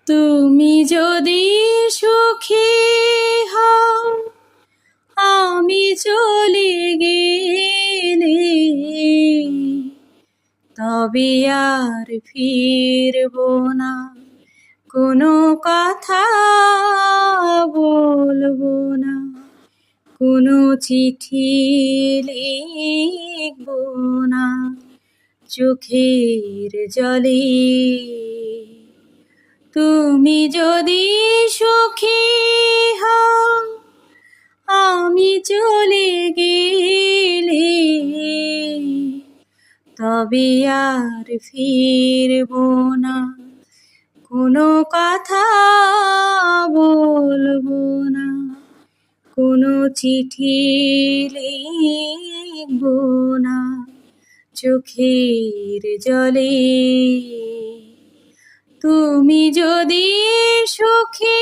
তুমি যদি সুখী হও আমি চলে গেলে, তবে আর ফিরব না, কোনো কথা বলবো না, কোনো চিঠি লিখব না চোখের জলে। তুমি যদি সুখী হও আমি চলে গেলে, তবে আর ফিরব না, কোনো কথা বলবো না, কোনো চিঠি লিখব না চোখের জলে। তুমি যদি সুখী